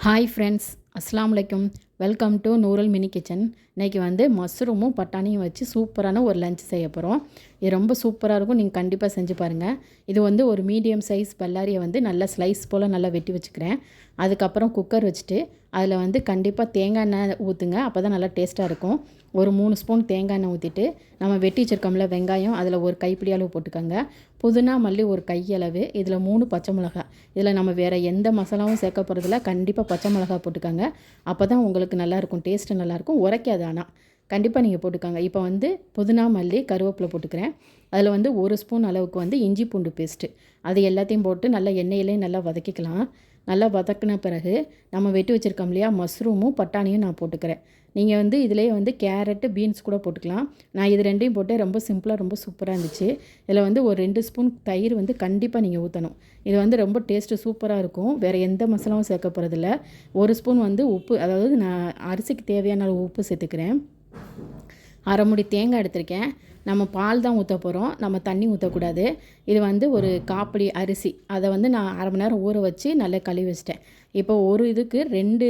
Hi friends, அஸ்ஸலாமு அலைக்கும். Welcome to Noorul mini kitchen. இன்றைக்கி வந்து மஷ்ரூமும் பட்டாணியும் வச்சு சூப்பரான ஒரு லஞ்ச் செய்ய போகிறோம். இது ரொம்ப சூப்பராக இருக்கும். நீங்கள் கண்டிப்பாக செஞ்சு பாருங்கள். இது வந்து ஒரு மீடியம் சைஸ் பல்லாரியை வந்து நல்லா ஸ்லைஸ் போல் நல்லா வெட்டி வச்சுக்கிறேன். அதுக்கப்புறம் குக்கர் வச்சுட்டு அதில் வந்து கண்டிப்பாக தேங்காய் எண்ணெய் ஊற்றுங்க. அப்போ தான் நல்லா டேஸ்ட்டாக இருக்கும். ஒரு 3 ஸ்பூன் தேங்காய் எண்ணெய் ஊற்றிட்டு நம்ம வெட்டி வச்சுருக்கோம்ல வெங்காயம், அதில் ஒரு கைப்பிடி அளவு போட்டுக்கோங்க. புதினா மல்லி ஒரு கையளவு, இதில் 3 பச்சை மிளகாய். இதில் நம்ம வேறு எந்த மசாலாவும் சேர்க்க போகிறதில்ல. கண்டிப்பாக பச்சை மிளகாய் போட்டுக்கோங்க. அப்போ தான் உங்களுக்கு நல்லாயிருக்கும், டேஸ்ட்டு நல்லாயிருக்கும், உரைக்காது. ஆனால் கண்டிப்பாக நீங்கள் போட்டுக்கோங்க. இப்போ வந்து புதினா மல்லி கருவேப்பிலை போட்டுக்கிறேன். அதில் வந்து 1 ஸ்பூன் அளவுக்கு வந்து இஞ்சி பூண்டு பேஸ்ட்டு, அது எல்லாத்தையும் போட்டு நல்லா எண்ணெயிலே நல்லா வதக்கிக்கலாம். நல்லா வதக்கின பிறகு நம்ம வெட்டி வச்சுருக்கோம் இல்லையா மஷ்ரூமும் பட்டாணியும் நான் போட்டுக்கிறேன். நீங்கள் வந்து இதிலே வந்து கேரட்டு பீன்ஸ் கூட போட்டுக்கலாம். நான் இது ரெண்டையும் போட்டு ரொம்ப சிம்பிளாக ரொம்ப சூப்பராக இருந்துச்சு. இதில் வந்து ஒரு 2 ஸ்பூன் தயிர் வந்து கண்டிப்பாக நீங்கள் ஊற்றணும். இது வந்து ரொம்ப டேஸ்ட்டு சூப்பராக இருக்கும். வேறு எந்த மசாலாவும் சேர்க்க போகிறதில்ல. 1 ஸ்பூன் வந்து உப்பு, அதாவது நான் அரிசிக்கு தேவையான அளவு உப்பு சேர்த்துக்கிறேன். அரை மூடி தேங்காய் எடுத்திருக்கேன். நம்ம பால் தான் ஊற்ற போகிறோம், நம்ம தண்ணி ஊற்றக்கூடாது. இது வந்து ஒரு காப்படி அரிசி, அதை வந்து நான் அரை மணி நேரம் ஊற வச்சு நல்லா கழுவி வச்சிட்டேன். இப்போ ஒரு இதுக்கு 2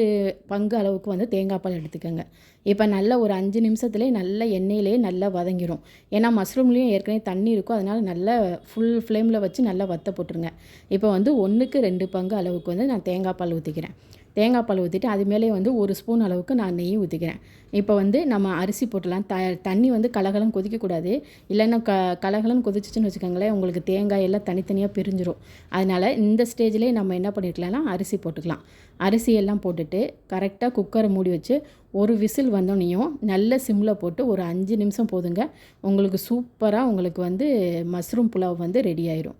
பங்கு அளவுக்கு வந்து தேங்காய் பால் எடுத்துக்கோங்க. இப்போ நல்லா ஒரு 5 நிமிஷத்துலேயே நல்லா எண்ணெயிலே நல்லா வதங்கிடும். ஏன்னா மஷ்ரூம்லேயும் ஏற்கனவே தண்ணி இருக்கும், அதனால் நல்லா ஃபுல் ஃப்ளேமில் வச்சு நல்லா வத்த போட்டுருங்க. இப்போ வந்து 1க்கு 2 பங்கு அளவுக்கு வந்து நான் தேங்காய் பால் ஊற்றிக்கிறேன். தேங்காய் பால் ஊற்றிட்டு அது மேலே வந்து 1 ஸ்பூன் அளவுக்கு நான் நெய் ஊற்றிக்கிறேன். இப்போ வந்து நம்ம அரிசி போட்டுடலாம். தண்ணி வந்து கலகலன்னு கொதிக்கக்கூடாது. இல்லைன்னா கலகலன்னு கொதிச்சிச்சுன்னு வச்சுக்கோங்களேன், உங்களுக்கு தேங்காய் எல்லாம் தனித்தனியாக பிரிஞ்சிடும். அதனால் இந்த ஸ்டேஜ்லேயே நம்ம என்ன பண்ணிக்கலாம்னா அரிசி போட்டுக்கலாம். அரிசி எல்லாம் போட்டுட்டு கரெக்டாக குக்கரை மூடி வச்சு ஒரு விசில் வந்தோடனையும் நல்ல சிம்மில் போட்டு ஒரு 5 நிமிஷம் போதுங்க. உங்களுக்கு சூப்பராக உங்களுக்கு வந்து மஷ்ரூம் புலாவ் வந்து ரெடி ஆயிரும்.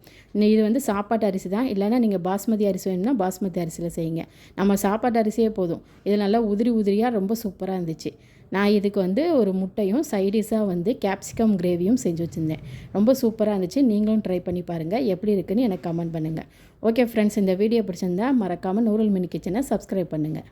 இது வந்து சாப்பாட்டு அரிசி தான். இல்லைன்னா நீங்கள் பாஸ்மதி அரிசி வேணும்னா பாஸ்மதி அரிசியில் செய்யுங்க. நம்ம சாப்பாட்டு அரிசியே போதும். இது நல்லா உதிரி உதிரியாக ரொம்ப சூப்பராக இருந்துச்சு. நான் இதுக்கு வந்து ஒரு முட்டையும் சைடிஷாக வந்து கேப்சிகம் கிரேவியும் செஞ்சு வச்சுருந்தேன். ரொம்ப சூப்பராக இருந்துச்சு. நீங்களும் ட்ரை பண்ணி பாருங்கள். எப்படி இருக்குன்னு எனக்கு கமெண்ட் பண்ணுங்கள். ஓகே ஃப்ரெண்ட்ஸ், இந்த வீடியோ பிடிச்சிருந்தா மறக்காமல் நூரல் மினி கிச்சனை சப்ஸ்கிரைப் பண்ணுங்கள்.